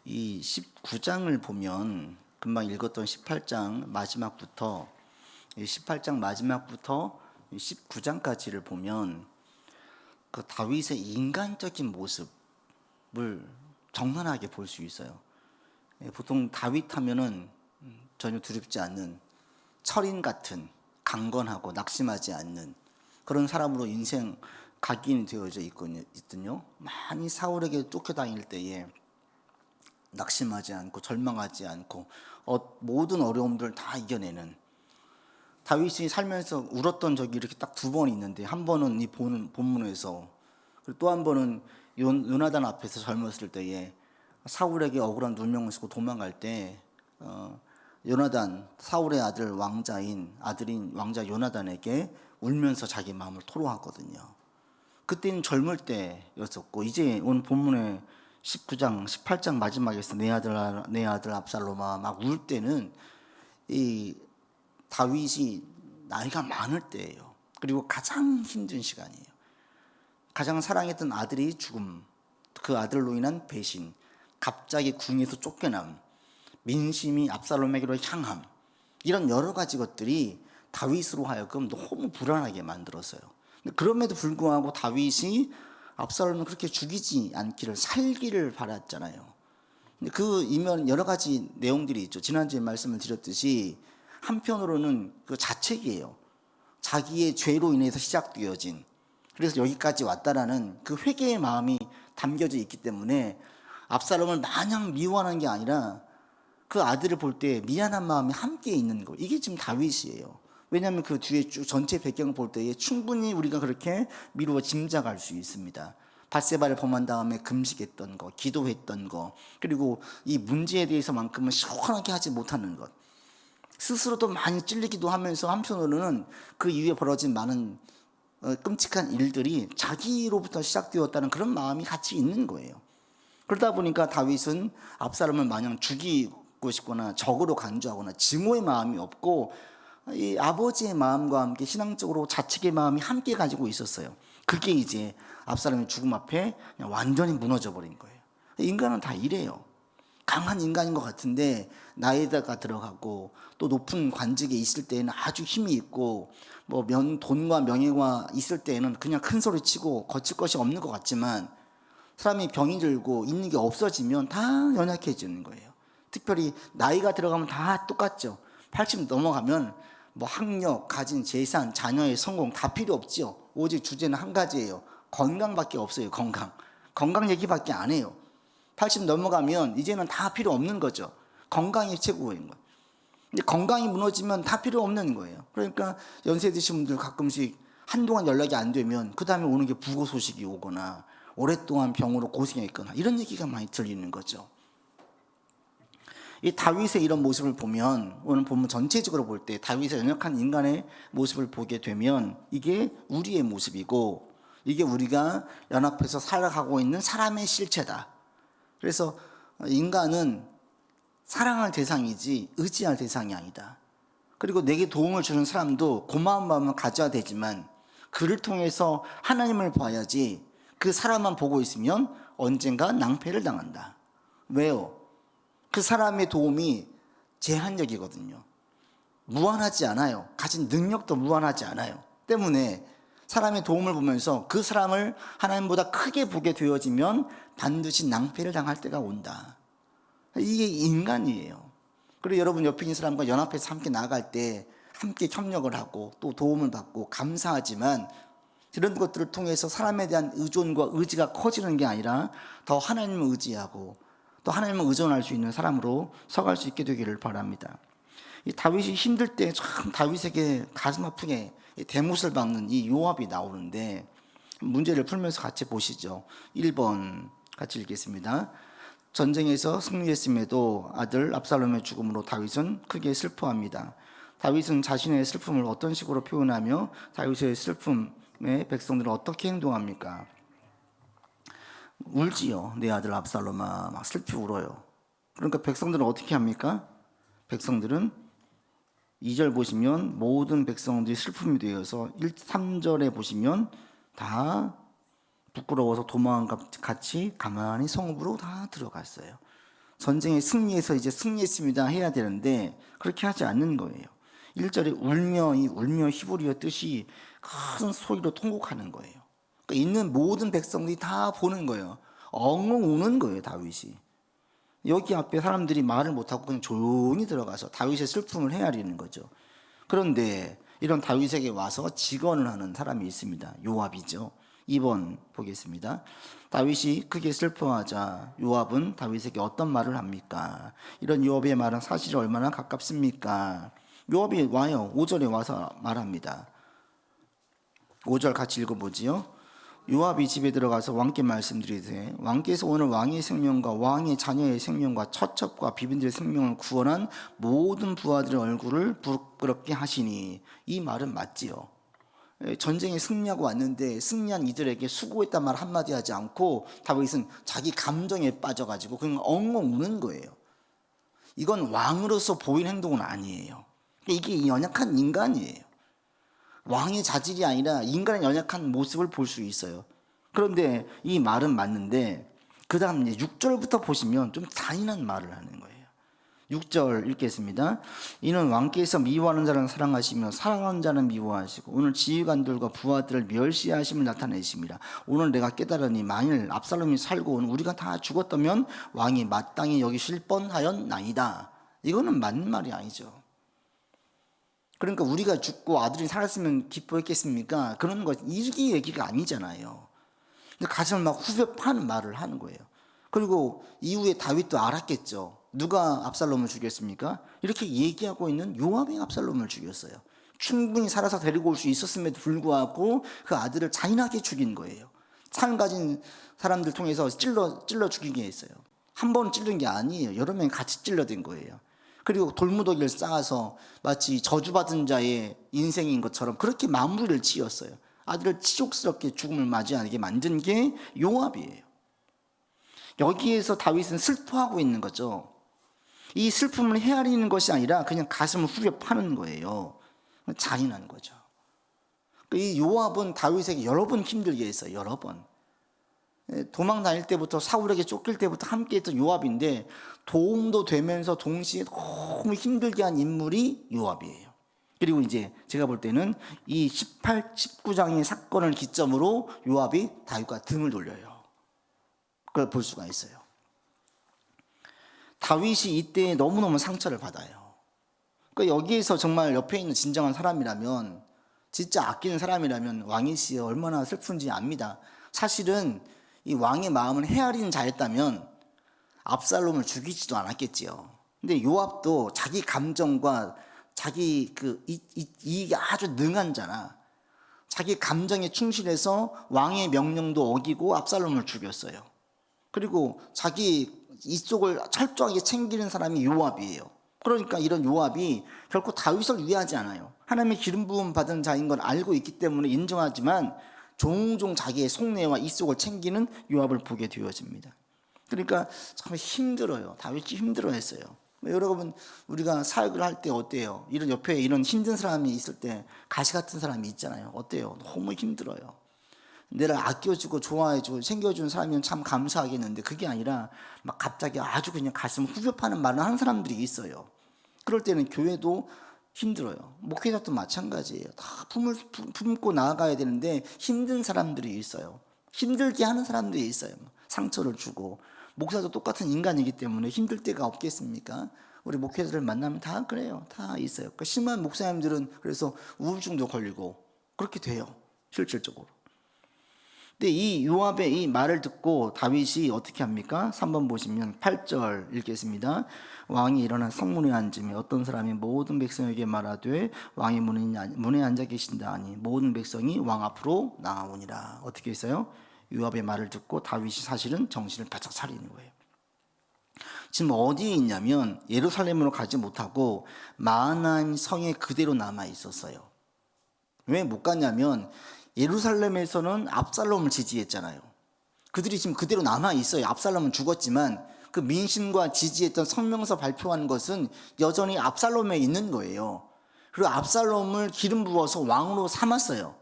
이 19장을 보면 금방 읽었던 18장 마지막부터 18장 마지막부터 19장까지를 보면 그 다윗의 인간적인 모습을 적나라하게 볼 수 있어요. 보통 다윗 하면은 전혀 두렵지 않는 철인 같은 강건하고 낙심하지 않는 그런 사람으로 인생 각인이 되어져 있거든요. 많이 사울에게 쫓겨다닐 때에 낙심하지 않고 절망하지 않고 모든 어려움들을 다 이겨내는 다윗이 살면서 울었던 적이 이렇게 딱 두 번 있는데, 한 번은 이 본문에서, 그리고 또 한 번은 요나단 앞에서 젊었을 때에 사울에게 억울한 누명을 쓰고 도망갈 때 요나단, 사울의 아들인 왕자 요나단에게 울면서 자기 마음을 토로하거든요. 그때는 젊을 때였었고, 이제 오늘 본문의 19장, 18장 마지막에서 내 아들 압살롬아 막 울 때는 이 다윗이 나이가 많을 때예요. 그리고 가장 힘든 시간이에요. 가장 사랑했던 아들이 죽음, 그 아들로 인한 배신, 갑자기 궁에서 쫓겨남, 민심이 압살롬에게로 향함, 이런 여러 가지 것들이 다윗으로 하여금 너무 불안하게 만들었어요. 그럼에도 불구하고 다윗이 압살롬을 그렇게 죽이지 않기를, 살기를 바랐잖아요. 그 이면 여러 가지 내용들이 있죠. 지난주에 말씀을 드렸듯이 한편으로는 그 자책이에요. 자기의 죄로 인해서 시작되어진, 그래서 여기까지 왔다라는 그 회개의 마음이 담겨져 있기 때문에 압살롬을 마냥 미워하는 게 아니라 그 아들을 볼 때 미안한 마음이 함께 있는 거, 이게 지금 다윗이에요. 왜냐하면 그 뒤에 쭉 전체 배경을 볼 때에 충분히 우리가 그렇게 미루어 짐작할 수 있습니다. 밧세바를 범한 다음에 금식했던 거, 기도했던 거, 그리고 이 문제에 대해서만큼은 시원하게 하지 못하는 것, 스스로도 많이 찔리기도 하면서 한편으로는 그 이후에 벌어진 많은 끔찍한 일들이 자기로부터 시작되었다는 그런 마음이 같이 있는 거예요. 그러다 보니까 다윗은 압살롬을 마냥 죽이고 싶거나 적으로 간주하거나 증오의 마음이 없고, 이 아버지의 마음과 함께 신앙적으로 자책의 마음이 함께 가지고 있었어요. 그게 이제 압살롬의 죽음 앞에 그냥 완전히 무너져 버린 거예요. 인간은 다 이래요. 강한 인간인 것 같은데 나이가 들어가고 또 높은 관직에 있을 때는 아주 힘이 있고, 뭐 돈과 명예가 있을 때는 그냥 큰 소리 치고 거칠 것이 없는 것 같지만, 사람이 병이 들고 있는 게 없어지면 다 연약해지는 거예요. 특별히 나이가 들어가면 다 똑같죠. 80 넘어가면 뭐 학력, 가진 재산, 자녀의 성공 다 필요 없죠. 오직 주제는 한 가지예요. 건강밖에 없어요. 건강 얘기밖에 안 해요. 80 넘어가면 이제는 다 필요 없는 거죠. 건강이 최고인 거예요. 근데 건강이 무너지면 다 필요 없는 거예요. 그러니까 연세 드신 분들 가끔씩 한동안 연락이 안 되면 그 다음에 오는 게 부고 소식이 오거나 오랫동안 병으로 고생했거나 이런 얘기가 많이 들리는 거죠. 이 다윗의 이런 모습을 보면, 오늘 본문 전체적으로 볼 때 다윗의 연약한 인간의 모습을 보게 되면 이게 우리의 모습이고, 이게 우리가 연합해서 살아가고 있는 사람의 실체다. 그래서 인간은 사랑할 대상이지 의지할 대상이 아니다. 그리고 내게 도움을 주는 사람도 고마운 마음을 가져야 되지만 그를 통해서 하나님을 봐야지, 그 사람만 보고 있으면 언젠가 낭패를 당한다. 왜요? 그 사람의 도움이 제한적이거든요. 무한하지 않아요. 가진 능력도 무한하지 않아요. 때문에 사람의 도움을 보면서 그 사람을 하나님보다 크게 보게 되어지면 반드시 낭패를 당할 때가 온다. 이게 인간이에요. 그리고 여러분 옆에 있는 사람과 연합해서 함께 나아갈 때 함께 협력을 하고 또 도움을 받고 감사하지만, 이런 것들을 통해서 사람에 대한 의존과 의지가 커지는 게 아니라 더 하나님을 의지하고 또 하나님을 의존할 수 있는 사람으로 서갈 수 있게 되기를 바랍니다. 이 다윗이 힘들 때 참 다윗에게 가슴 아프게 대못을 박는 이 요압이 나오는데, 문제를 풀면서 같이 보시죠. 1번 같이 읽겠습니다. 전쟁에서 승리했음에도 아들 압살롬의 죽음으로 다윗은 크게 슬퍼합니다. 다윗은 자신의 슬픔을 어떤 식으로 표현하며 다윗의 슬픔에 백성들은 어떻게 행동합니까? 울지요. 내 아들 압살롬아, 막 슬피 울어요. 그러니까 백성들은 어떻게 합니까? 백성들은 2절 보시면 모든 백성들이 슬픔이 되어서 3절에 보시면 다 부끄러워서 도망과 같이 가만히 성읍으로 다 들어갔어요. 전쟁에 승리해서 이제 승리했습니다 해야 되는데 그렇게 하지 않는 거예요. 1절에 울며 히브리어 뜻이 큰 소리로 통곡하는 거예요. 그러니까 있는 모든 백성들이 다 보는 거예요. 엉엉 우는 거예요, 다윗이. 여기 앞에 사람들이 말을 못하고 그냥 조용히 들어가서 다윗의 슬픔을 헤아리는 거죠. 그런데 이런 다윗에게 와서 직언을 하는 사람이 있습니다. 요압이죠. 2번 보겠습니다. 다윗이 크게 슬퍼하자 요압은 다윗에게 어떤 말을 합니까? 이런 요압의 말은 사실이 얼마나 가깝습니까? 요압이 와요. 5절에 와서 말합니다. 5절 같이 읽어보지요. 요압이 집에 들어가서 왕께 말씀드리되 왕께서 오늘 왕의 생명과 왕의 자녀의 생명과 처첩과 비빈들의 생명을 구원한 모든 부하들의 얼굴을 부끄럽게 하시니 이 말은 맞지요. 전쟁에 승리하고 왔는데 승리한 이들에게 수고했단 말 한마디 하지 않고 다윗은 자기 감정에 빠져가지고 그냥 엉엉 우는 거예요. 이건 왕으로서 보인 행동은 아니에요. 이게 연약한 인간이에요. 왕의 자질이 아니라 인간의 연약한 모습을 볼 수 있어요. 그런데 이 말은 맞는데 그 다음 이제 6절부터 보시면 좀 잔인한 말을 하는 거예요. 6절 읽겠습니다. 이는 왕께서 미워하는 자는 사랑하시며 사랑하는 자는 미워하시고 오늘 지휘관들과 부하들을 멸시하심을 나타내십니다. 오늘 내가 깨달으니 만일 압살롬이 살고 우리가 다 죽었다면 왕이 마땅히 여기실 뻔하였나이다. 이거는 맞는 말이 아니죠. 그러니까 우리가 죽고 아들이 살았으면 기뻐했겠습니까? 그런 거 이게 얘기가 아니잖아요. 근데 가슴을 막 후벼 파는 말을 하는 거예요. 그리고 이후에 다윗도 알았겠죠. 누가 압살롬을 죽였습니까? 이렇게 얘기하고 있는 요압이 압살롬을 죽였어요. 충분히 살아서 데리고 올 수 있었음에도 불구하고 그 아들을 잔인하게 죽인 거예요. 창을 가진 사람들 통해서 찔러 죽이게 했어요. 한 번 찔른 게 아니에요. 여러 명이 같이 찔러댄 거예요. 그리고 돌무더기를 쌓아서 마치 저주받은 자의 인생인 것처럼 그렇게 마무리를 지었어요. 아들을 치욕스럽게 죽음을 맞이하게 만든 게 요압이에요. 여기에서 다윗은 슬퍼하고 있는 거죠. 이 슬픔을 헤아리는 것이 아니라 그냥 가슴을 후벼 파는 거예요. 잔인한 거죠. 이 요압은 다윗에게 여러 번 힘들게 했어요. 여러 번. 도망 다닐 때부터 사울에게 쫓길 때부터 함께 했던 요압인데 도움도 되면서 동시에 너무 힘들게 한 인물이 요압이에요. 그리고 이제 제가 볼 때는 이 18, 19장의 사건을 기점으로 요압이 다윗과 등을 돌려요. 그걸 볼 수가 있어요. 다윗이 이때 너무너무 상처를 받아요. 그러니까 여기에서 정말 옆에 있는 진정한 사람이라면 진짜 아끼는 사람이라면 왕이 씨 얼마나 슬픈지 압니다. 사실은 이 왕의 마음을 헤아리는 자였다면 압살롬을 죽이지도 않았겠지요. 근데 요압도 자기 감정과 자기 이게 아주 능한 자나 자기 감정에 충실해서 왕의 명령도 어기고 압살롬을 죽였어요. 그리고 자기 이쪽을 철저하게 챙기는 사람이 요압이에요. 그러니까 이런 요압이 결코 다윗을 위하지 않아요. 하나님의 기름 부음 받은 자인 걸 알고 있기 때문에 인정하지만 종종 자기의 속내와 이속을 챙기는 요압을 보게 되어집니다. 그러니까 참 힘들어요. 다윗이 힘들어했어요. 여러분 우리가 사역을 할 때 어때요? 이런 옆에 이런 힘든 사람이 있을 때 가시 같은 사람이 있잖아요. 어때요? 너무 힘들어요. 내를 아껴주고 좋아해주고 챙겨주는 사람이면 참 감사하겠는데 그게 아니라 막 갑자기 아주 그냥 가슴 후벼 파는 말을 하는 사람들이 있어요. 그럴 때는 교회도 힘들어요. 목회자도 마찬가지예요. 다 품고 나아가야 되는데 힘든 사람들이 있어요. 힘들게 하는 사람들이 있어요. 상처를 주고. 목사도 똑같은 인간이기 때문에 힘들 때가 없겠습니까? 우리 목회자들 만나면 다 그래요. 다 있어요. 그러니까 심한 목사님들은 그래서 우울증도 걸리고 그렇게 돼요. 실질적으로. 근데 이 요압의 이 말을 듣고 다윗이 어떻게 합니까? 3번 보시면 8절 읽겠습니다. 왕이 일어나 성문에 앉으며 어떤 사람이 모든 백성에게 말하되 왕이 문에 앉아 계신다 하니 모든 백성이 왕 앞으로 나아오니라. 어떻게 했어요? 요압의 말을 듣고 다윗이 사실은 정신을 바짝 차리는 거예요. 지금 어디에 있냐면 예루살렘으로 가지 못하고 마하나임 성에 그대로 남아 있었어요. 왜 못 갔냐면 예루살렘에서는 압살롬을 지지했잖아요. 그들이 지금 그대로 남아 있어요. 압살롬은 죽었지만 그 민심과 지지했던 성명서 발표한 것은 여전히 압살롬에 있는 거예요. 그리고 압살롬을 기름 부어서 왕으로 삼았어요.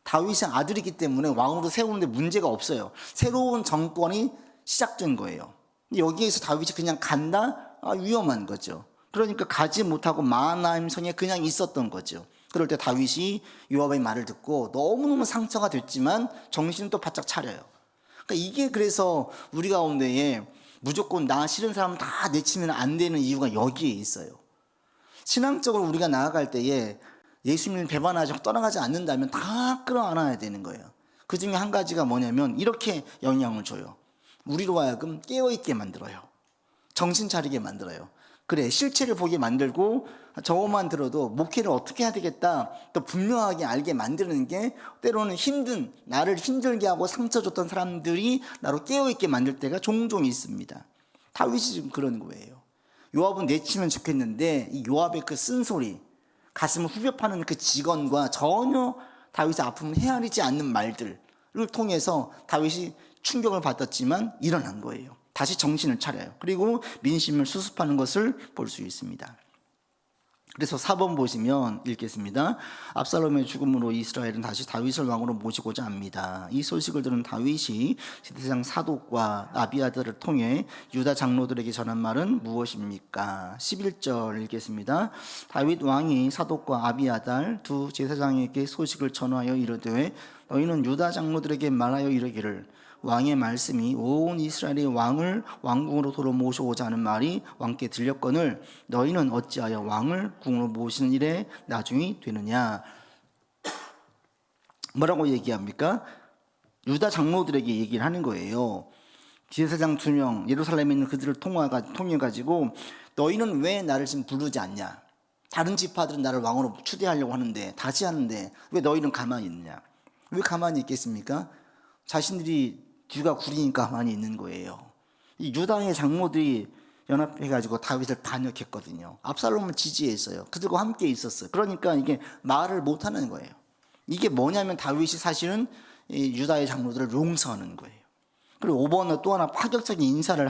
다윗의 아들이기 때문에 왕으로 세우는데 문제가 없어요. 새로운 정권이 시작된 거예요. 근데 여기에서 다윗이 그냥 간다? 위험한 거죠. 그러니까 가지 못하고 마하나임 성에 그냥 있었던 거죠. 그럴 때 다윗이 요압의 말을 듣고 너무너무 상처가 됐지만 정신은 또 바짝 차려요. 그러니까 이게 그래서 우리 가운데에 무조건 나 싫은 사람 다 내치면 안 되는 이유가 여기에 있어요. 신앙적으로 우리가 나아갈 때에 예수님을 배반하지 떠나가지 않는다면 다 끌어안아야 되는 거예요. 그 중에 한 가지가 뭐냐면 이렇게 영향을 줘요. 우리로 하여금 깨어있게 만들어요. 정신 차리게 만들어요. 그래, 실체를 보게 만들고 저것만 들어도 목회를 어떻게 해야 되겠다 또 분명하게 알게 만드는 게 때로는 나를 힘들게 하고 상처 줬던 사람들이 나로 깨어있게 만들 때가 종종 있습니다. 다윗이 지금 그런 거예요. 요압은 내치면 좋겠는데 이 요압의 그 쓴소리, 가슴을 후벼 파는 그 직언과 전혀 다윗의 아픔을 헤아리지 않는 말들을 통해서 다윗이 충격을 받았지만 일어난 거예요. 다시 정신을 차려요. 그리고 민심을 수습하는 것을 볼 수 있습니다. 그래서 4번 보시면 읽겠습니다. 압살롬의 죽음으로 이스라엘은 다시 다윗을 왕으로 모시고자 합니다. 이 소식을 들은 다윗이 제사장 사독과 아비아들을 통해 유다 장로들에게 전한 말은 무엇입니까? 11절 읽겠습니다. 다윗 왕이 사독과 아비아달 두 제사장에게 소식을 전하여 이르되 너희는 유다 장로들에게 말하여 이르기를 왕의 말씀이 온 이스라엘의 왕을 왕궁으로 도로 모셔오자 하는 말이 왕께 들렸거늘 너희는 어찌하여 왕을 궁으로 모시는 일에 나중이 되느냐. 뭐라고 얘기합니까? 유다 장로들에게 얘기를 하는 거예요. 제사장 2명 예루살렘에 있는 그들을 통해가지고 너희는 왜 나를 지금 부르지 않냐. 다른 지파들은 나를 왕으로 추대하려고 하는데 다시 하는데 왜 너희는 가만히 있느냐. 왜 가만히 있겠습니까? 자신들이 뒤가 구리니까 가만히 있는 거예요. 이 유다의 장로들이 연합해가지고 다윗을 반역했거든요. 압살롬을 지지했어요. 그들과 함께 있었어요. 그러니까 이게 말을 못하는 거예요. 이게 뭐냐면 다윗이 사실은 이 유다의 장로들을 용서하는 거예요. 그리고 5번은 또 하나 파격적인 인사를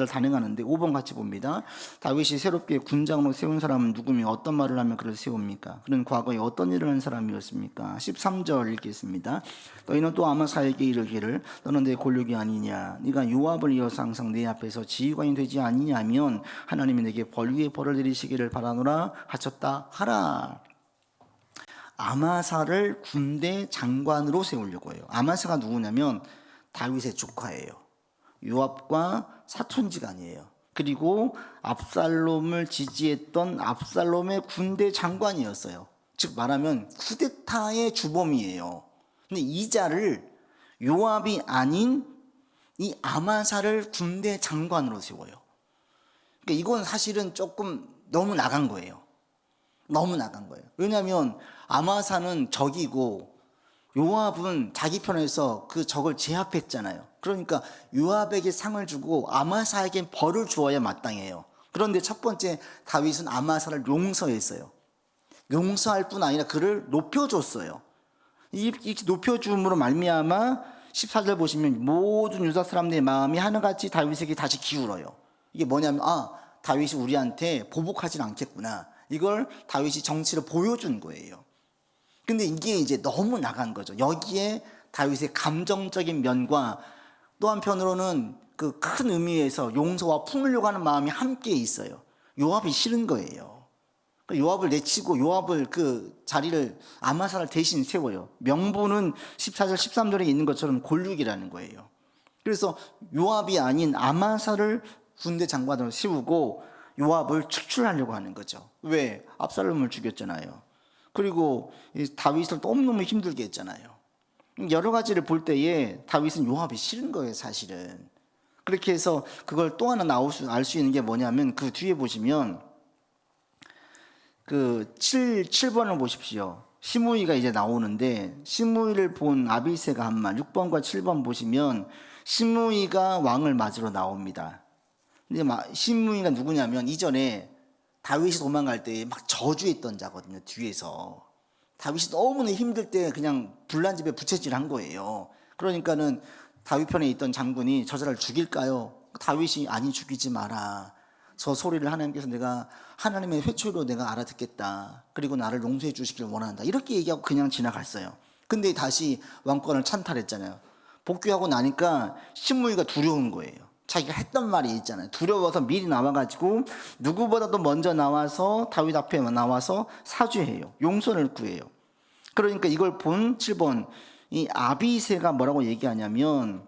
단행하는데 5번 같이 봅니다. 다윗이 새롭게 군장으로 세운 사람은 누구며 어떤 말을 하면 그를 세웁니까? 그는 과거에 어떤 일을 한 사람이었습니까? 13절 읽겠습니다. 너희는 또 아마사에게 이르기를 너는 내 골육이 아니냐 네가 요압을 이어서 항상 내 앞에서 지휘관이 되지 아니냐면 하나님이 내게 벌 위에 벌을 내리시기를 바라노라 하셨다 하라. 아마사를 군대 장관으로 세우려고 해요. 아마사가 누구냐면 다윗의 조카예요. 요압과 사촌지간이에요. 그리고 압살롬을 지지했던 압살롬의 군대 장관이었어요. 즉 말하면 쿠데타의 주범이에요. 근데 이 자를 요압이 아닌 이 아마사를 군대 장관으로 세워요. 그러니까 이건 사실은 조금 너무 나간 거예요. 너무 나간 거예요. 왜냐하면 아마사는 적이고 요압은 자기 편에서 그 적을 제압했잖아요. 그러니까 요압에게 상을 주고 아마사에게 벌을 주어야 마땅해요. 그런데 첫 번째 다윗은 아마사를 용서했어요. 용서할 뿐 아니라 그를 높여줬어요. 이렇게 높여줌으로 말미암아 14절 보시면 모든 유다 사람들의 마음이 하나같이 다윗에게 다시 기울어요. 이게 뭐냐면 다윗이 우리한테 보복하진 않겠구나. 이걸 다윗이 정치를 보여준 거예요. 근데 이게 이제 너무 나간 거죠. 여기에 다윗의 감정적인 면과 또 한편으로는 그 큰 의미에서 용서와 품으려고 하는 마음이 함께 있어요. 요압이 싫은 거예요. 요압을 내치고 요압을 그 자리를 아마사를 대신 세워요. 명분은 14절 13절에 있는 것처럼 골육이라는 거예요. 그래서 요압이 아닌 아마사를 군대 장관으로 세우고 요압을 축출하려고 하는 거죠. 왜? 압살롬을 죽였잖아요. 그리고 다윗을 너무너무 힘들게 했잖아요. 여러 가지를 볼 때에 다윗은 요압이 싫은 거예요, 사실은. 그렇게 해서 그걸 또 하나 알 수 있는 게 뭐냐면 그 뒤에 보시면 그 7번을 보십시오. 시므이가 이제 나오는데 시므이를 본 아비새가 한 말 6번과 7번 보시면 시므이가 왕을 맞으러 나옵니다. 근데 시므이가 누구냐면 이전에 다윗이 도망갈 때 막 저주했던 자거든요. 뒤에서 다윗이 너무나 힘들 때 그냥 불난집에 부채질한 거예요. 그러니까는 다윗 편에 있던 장군이 저자를 죽일까요? 다윗이 아니 죽이지 마라. 저 소리를 하나님께서 내가 하나님의 회초리로 내가 알아듣겠다. 그리고 나를 용서해 주시길 원한다. 이렇게 얘기하고 그냥 지나갔어요. 근데 다시 왕권을 찬탈했잖아요. 복귀하고 나니까 시므이가 두려운 거예요. 자기가 했던 말이 있잖아요. 두려워서 미리 나와가지고 누구보다도 먼저 나와서 다윗 앞에 나와서 사죄해요. 용서를 구해요. 그러니까 이걸 본 7번 이 아비새가 뭐라고 얘기하냐면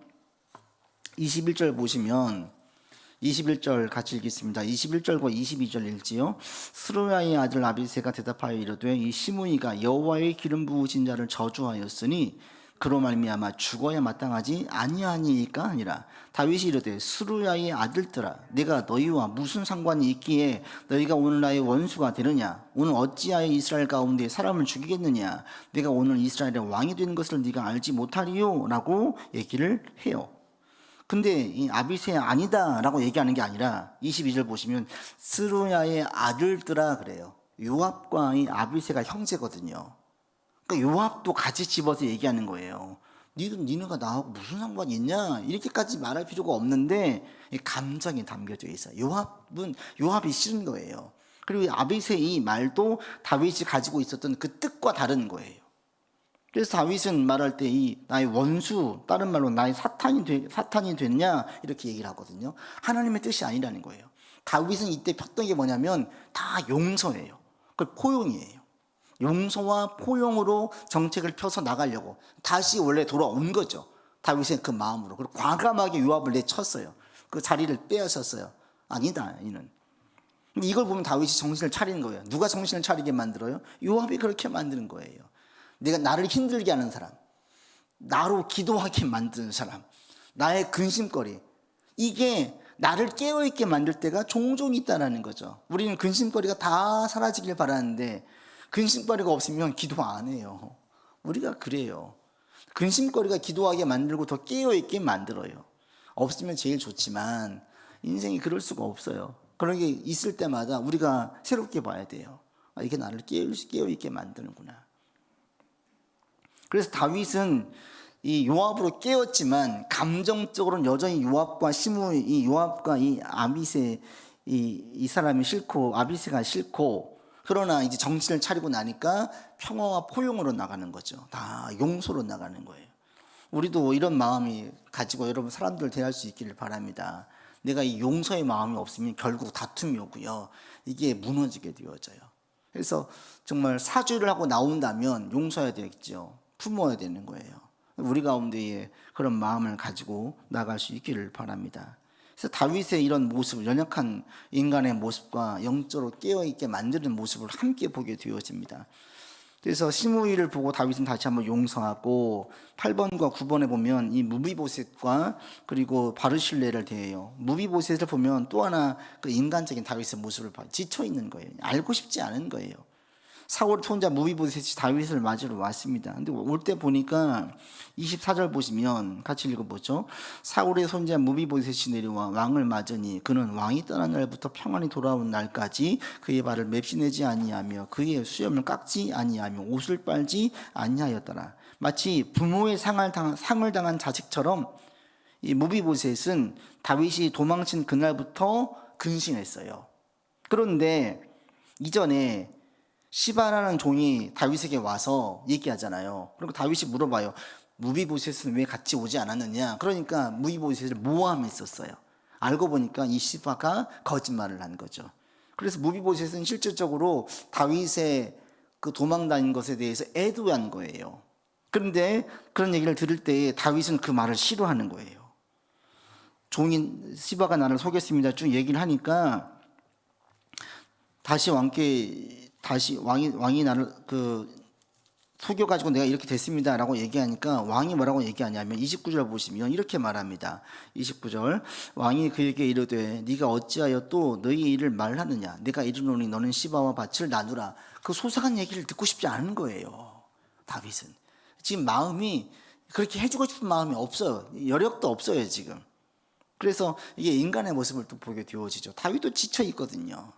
21절 보시면 21절 같이 읽겠습니다. 21절과 22절 읽지요. 스루야의 아들 아비새가 대답하여 이르되 이 시므이가 여호와의 기름 부으신 자를 저주하였으니 그로 말미암아 죽어야 마땅하지 아니하니까 아니라 다윗이 이르되 스루야의 아들들아 내가 너희와 무슨 상관이 있기에 너희가 오늘 나의 원수가 되느냐 오늘 어찌하여 이스라엘 가운데 사람을 죽이겠느냐 내가 오늘 이스라엘의 왕이 되는 것을 네가 알지 못하리요 라고 얘기를 해요. 근데 이 아비새 아니다 라고 얘기하는 게 아니라 22절 보시면 스루야의 아들들아 그래요. 요압과 이 아비새가 형제거든요. 그러니까 요압도 같이 집어서 얘기하는 거예요. 니네가 나하고 무슨 상관이 있냐 이렇게까지 말할 필요가 없는데 감정이 담겨져 있어요. 요압이 싫은 거예요. 그리고 아비새의 말도 다윗이 가지고 있었던 그 뜻과 다른 거예요. 그래서 다윗은 말할 때 이 나의 원수, 다른 말로 나의 사탄이 됐냐 이렇게 얘기를 하거든요. 하나님의 뜻이 아니라는 거예요. 다윗은 이때 폈던 게 뭐냐면 다 용서예요. 그 포용이에요. 용서와 포용으로 정책을 펴서 나가려고 다시 원래 돌아온 거죠. 다윗의 그 마음으로. 그리고 과감하게 요압을 내쳤어요. 그 자리를 빼앗았어요. 아니다 이는. 이걸 보면 다윗이 정신을 차리는 거예요. 누가 정신을 차리게 만들어요? 요압이 그렇게 만드는 거예요. 내가 나를 힘들게 하는 사람, 나로 기도하게 만드는 사람, 나의 근심거리, 이게 나를 깨어있게 만들 때가 종종 있다는 거죠. 우리는 근심거리가 다 사라지길 바라는데 근심거리가 없으면 기도 안 해요. 우리가 그래요. 근심거리가 기도하게 만들고 더 깨어있게 만들어요. 없으면 제일 좋지만 인생이 그럴 수가 없어요. 그런 게 있을 때마다 우리가 새롭게 봐야 돼요. 이게 나를 깨어있게 만드는구나. 그래서 다윗은 이 요압으로 깨었지만 감정적으로는 여전히 요압과 이 아비새 이 사람이 싫고 아비새가 싫고 그러나 이제 정신을 차리고 나니까 평화와 포용으로 나가는 거죠. 다 용서로 나가는 거예요. 우리도 이런 마음이 가지고 여러분 사람들을 대할 수 있기를 바랍니다. 내가 이 용서의 마음이 없으면 결국 다툼이 오고요. 이게 무너지게 되어져요. 그래서 정말 사죄를 하고 나온다면 용서해야 되겠죠. 품어야 되는 거예요. 우리 가운데에 그런 마음을 가지고 나갈 수 있기를 바랍니다. 그래서 다윗의 이런 모습, 연약한 인간의 모습과 영적으로 깨어있게 만드는 모습을 함께 보게 되어집니다. 그래서 시므이를 보고 다윗은 다시 한번 용서하고 8번과 9번에 보면 이 무비보셋과 그리고 바르실레를 대해요. 무비보셋을 보면 또 하나 그 인간적인 다윗의 모습을 봐요. 지쳐 있는 거예요. 알고 싶지 않은 거예요. 사울의 손자 무비보셋이 다윗을 맞으러 왔습니다. 근데 올 때 보니까 24절 보시면 같이 읽어보죠. 사울의 손자 무비보셋이 내려와 왕을 맞으니 그는 왕이 떠난 날부터 평안히 돌아온 날까지 그의 발을 맵시내지 아니하며 그의 수염을 깎지 아니하며 옷을 빨지 아니하였더라. 마치 부모의 상을 당한 자식처럼 이 무비보셋은 다윗이 도망친 그날부터 근신했어요. 그런데 이전에 시바라는 종이 다윗에게 와서 얘기하잖아요. 그리고 다윗이 물어봐요. 무비보셋은 왜 같이 오지 않았느냐? 그러니까 무비보셋을 모함했었어요. 알고 보니까 이 시바가 거짓말을 한 거죠. 그래서 무비보셋은 실질적으로 다윗의 그 도망 다닌 것에 대해서 애도한 거예요. 그런데 그런 얘기를 들을 때 다윗은 그 말을 싫어하는 거예요. 종인 시바가 나를 속였습니다. 쭉 얘기를 하니까 다시 왕이 나를 속여가지고 내가 이렇게 됐습니다라고 얘기하니까 왕이 뭐라고 얘기하냐면 29절 보시면 이렇게 말합니다. 29절 왕이 그에게 이르되 네가 어찌하여 또 너희 일을 말하느냐 내가 이르노니 너는 시바와 밭을 나누라. 그 소상한 얘기를 듣고 싶지 않은 거예요. 다윗은 지금 마음이 그렇게 해주고 싶은 마음이 없어요. 여력도 없어요 지금. 그래서 이게 인간의 모습을 또 보게 되어지죠. 다윗도 지쳐 있거든요.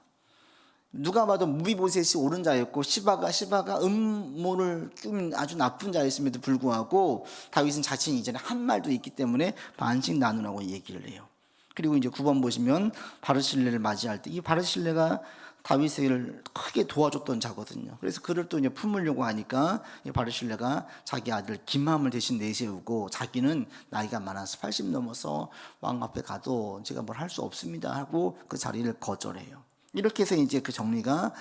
누가 봐도 무비보셋이 옳은 자였고 시바가 음모를 꾸민 아주 나쁜 자였음에도 불구하고 다윗은 자신이 이전에 한 말도 있기 때문에 반씩 나누라고 얘기를 해요. 그리고 이제 9번 보시면 바르실레를 맞이할 때 이 바르실레가 다윗을 크게 도와줬던 자거든요. 그래서 그를 또 이제 품으려고 하니까 바르실레가 자기 아들 김함을 대신 내세우고, 자기는 나이가 많아서 80 넘어서 왕 앞에 가도 제가 뭘 할 수 없습니다 하고 그 자리를 거절해요. 이렇게 해서 이제 그 정리가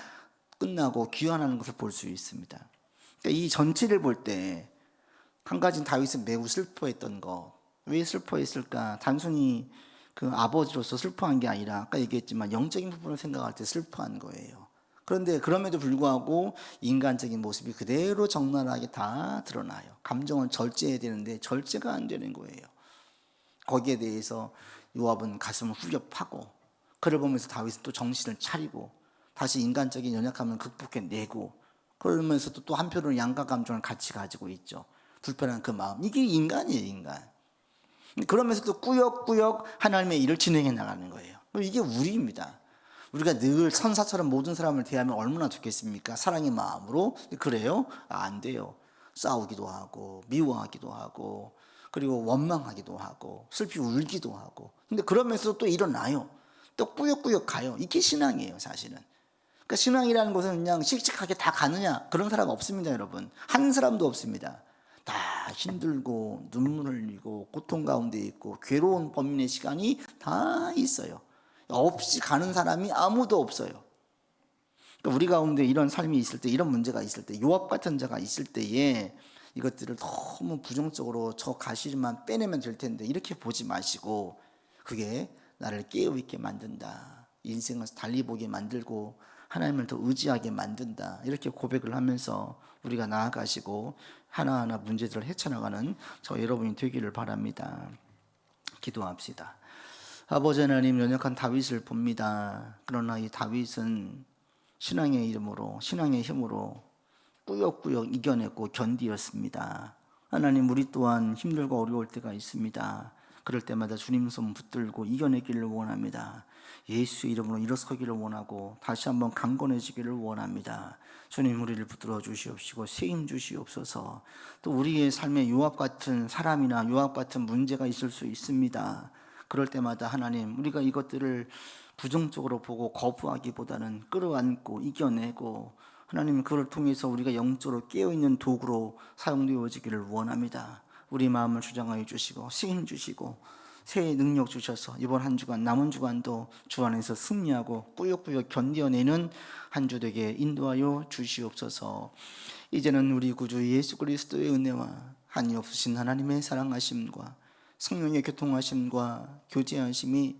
끝나고 귀환하는 것을 볼 수 있습니다. 그러니까 이 전체를 볼 때 한 가지는 다윗은 매우 슬퍼했던 것. 왜 슬퍼했을까? 단순히 그 아버지로서 슬퍼한 게 아니라 아까 얘기했지만 영적인 부분을 생각할 때 슬퍼한 거예요. 그런데 그럼에도 불구하고 인간적인 모습이 그대로 적나라하게 다 드러나요. 감정은 절제해야 되는데 절제가 안 되는 거예요. 거기에 대해서 요압은 가슴을 후려 파고, 그를 보면서 다윗은 또 정신을 차리고 다시 인간적인 연약함을 극복해내고, 그러면서도 또 한편으로 양가 감정을 같이 가지고 있죠. 불편한 그 마음, 이게 인간이에요, 인간. 그러면서도 꾸역꾸역 하나님의 일을 진행해 나가는 거예요. 이게 우리입니다. 우리가 늘 천사처럼 모든 사람을 대하면 얼마나 좋겠습니까? 사랑의 마음으로. 그래요? 안 돼요. 싸우기도 하고 미워하기도 하고 그리고 원망하기도 하고 슬피 울기도 하고. 근데 그러면서도 또 일어나요. 또 꾸역꾸역 가요. 이게 신앙이에요, 사실은. 그러니까 신앙이라는 것은 그냥 씩씩하게 다 가느냐, 그런 사람 없습니다, 여러분. 한 사람도 없습니다. 다 힘들고 눈물을 흘리고 고통 가운데 있고 괴로운 범인의 시간이 다 있어요. 없이 가는 사람이 아무도 없어요. 그러니까 우리 가운데 이런 삶이 있을 때, 이런 문제가 있을 때, 요압 같은 자가 있을 때에 이것들을 너무 부정적으로 저 가시만 빼내면 될 텐데 이렇게 보지 마시고, 그게 나를 깨어있게 만든다, 인생을 달리 보게 만들고 하나님을 더 의지하게 만든다, 이렇게 고백을 하면서 우리가 나아가시고 하나하나 문제들을 헤쳐나가는 저 여러분이 되기를 바랍니다. 기도합시다. 아버지 하나님, 연약한 다윗을 봅니다. 그러나 이 다윗은 신앙의 이름으로, 신앙의 힘으로 꾸역꾸역 이겨냈고 견디었습니다. 하나님, 우리 또한 힘들고 어려울 때가 있습니다. 그럴 때마다 주님 손 붙들고 이겨내기를 원합니다. 예수 이름으로 일어서기를 원하고 다시 한번 강건해지기를 원합니다. 주님, 우리를 붙들어 주시옵시고 세임 주시옵소서. 또 우리의 삶에 요압 같은 사람이나 요압 같은 문제가 있을 수 있습니다. 그럴 때마다 하나님, 우리가 이것들을 부정적으로 보고 거부하기보다는 끌어안고 이겨내고, 하나님, 그를 통해서 우리가 영적으로 깨어있는 도구로 사용되어지기를 원합니다. 우리 마음을 주장하여 주시고 시인 주시고 새 능력 주셔서 이번 한 주간, 남은 주간도 주 안에서 승리하고 꾸역꾸역 견뎌내는 한 주 되게 인도하여 주시옵소서. 이제는 우리 구주 예수 그리스도의 은혜와 한이 없으신 하나님의 사랑하심과 성령의 교통하심과 교제하심이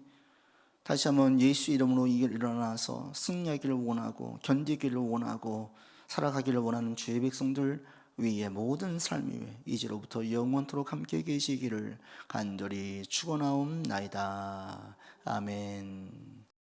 다시 한번 예수 이름으로 일어나서 승리하기를 원하고 견디기를 원하고 살아가기를 원하는 주의 백성들 위에 모든 삶 위에 이제로부터 영원토록 함께 계시기를 간절히 축원하옵나이다. 아멘.